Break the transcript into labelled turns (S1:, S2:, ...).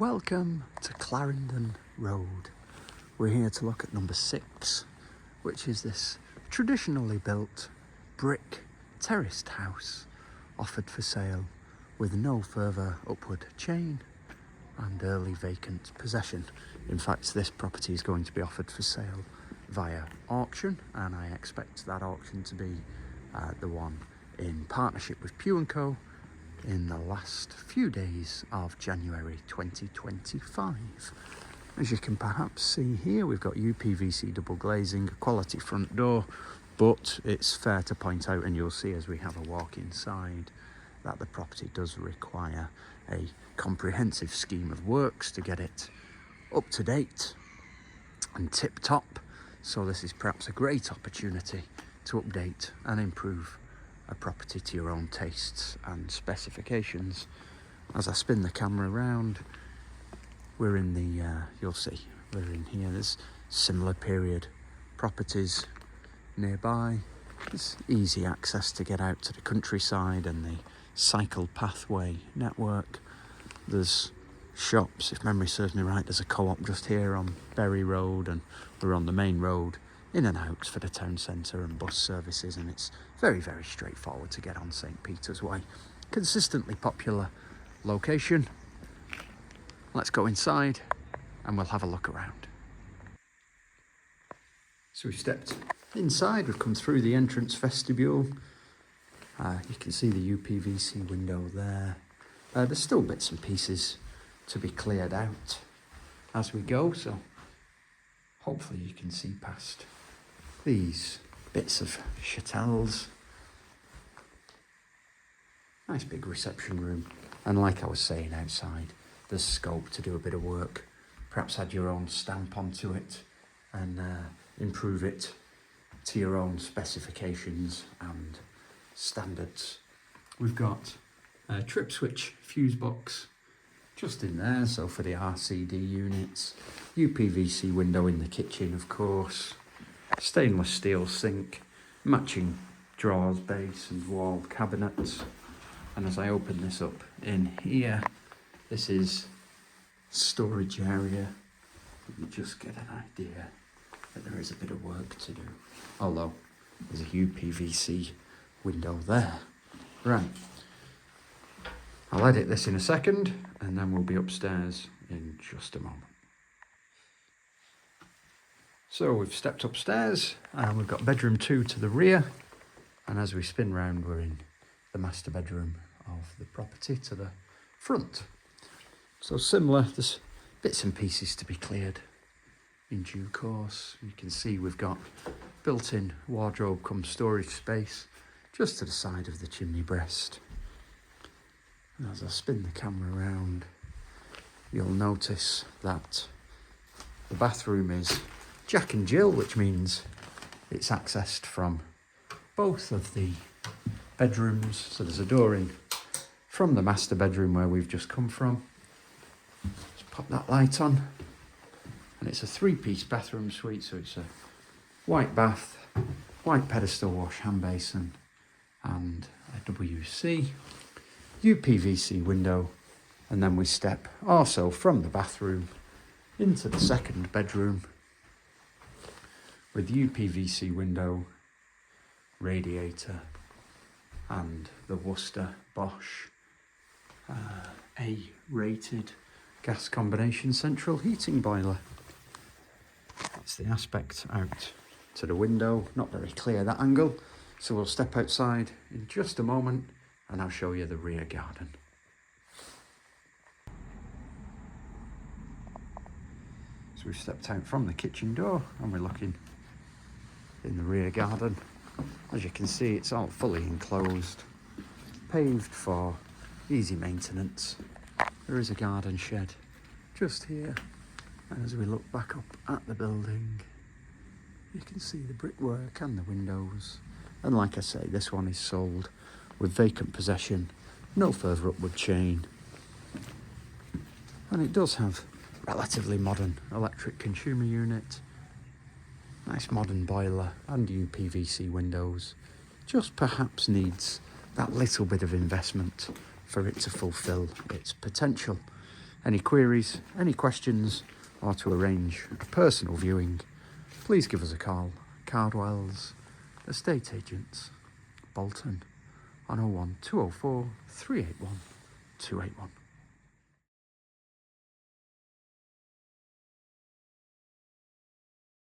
S1: Welcome to Clarendon Road. We're here to look at number 6, which is this traditionally built brick terraced house offered for sale with no further upward chain and early vacant possession. In fact, this property is going to be offered for sale via auction, and I expect that auction to be the one in partnership with Pew & Co. in the last few days of January 2025. As you can perhaps see here, we've got UPVC double glazing, a quality front door, but it's fair to point out, and you'll see as we have a walk inside, that the property does require a comprehensive scheme of works to get it up to date and tip top. So this is perhaps a great opportunity to update and improve a property to your own tastes and specifications. As I spin the camera around, we're in the, you'll see, we're in here. There's similar period properties nearby. There's easy access to get out to the countryside and the cycle pathway network. There's shops, if memory serves me right, there's a co-op just here on Berry Road, and we're on the main road in and out for the town centre and bus services, and it's very, very straightforward to get on St. Peter's Way. Consistently popular location. Let's go inside and we'll have a look around. So we've stepped inside, we've come through the entrance vestibule. You can see the UPVC window there. There's still bits and pieces to be cleared out as we go, so hopefully you can see past these bits of chatels. Nice big reception room, and like I was saying, outside there's scope to do a bit of work, perhaps add your own stamp onto it and improve it to your own specifications and standards. We've got a trip switch fuse box just in there, so for the RCD units. UPVC window in the kitchen, of course. Stainless steel sink, matching drawers, base and wall cabinets. And as I open this up in here, this is storage area. You just get an idea that there is a bit of work to do, although there's a UPVC window there. Right, I'll edit this in a second and then we'll be upstairs in just a moment. So we've stepped upstairs and we've got bedroom 2 to the rear, and as we spin round we're in the master bedroom of the property to the front. So similar, there's bits and pieces to be cleared in due course. You can see we've got built-in wardrobe cum storage space just to the side of the chimney breast. And as I spin the camera around, you'll notice that the bathroom is Jack and Jill, which means it's accessed from both of the bedrooms. So there's a door in from the master bedroom where we've just come from. Let's pop that light on. And it's a 3-piece bathroom suite, so it's a white bath, white pedestal wash hand basin, and a WC, UPVC window, and then we step also from the bathroom into the second bedroom with UPVC window, radiator, and the Worcester Bosch A-rated gas combination central heating boiler. That's the aspect out to the window. Not very clear, that angle, so we'll step outside in just a moment and I'll show you the rear garden. So we've stepped out from the kitchen door and we're looking in the rear garden. As you can see, it's all fully enclosed, paved for easy maintenance. There is a garden shed just here, and as we look back up at the building, you can see the brickwork and the windows. And like I say, this one is sold with vacant possession, no further upward chain, and it does have relatively modern electric consumer unit, nice modern boiler and UPVC windows. Just perhaps needs that little bit of investment for it to fulfill its potential. Any queries, any questions, or to arrange a personal viewing, please give us a call. Cardwell's Estate Agents, Bolton, on 01 204 381 281.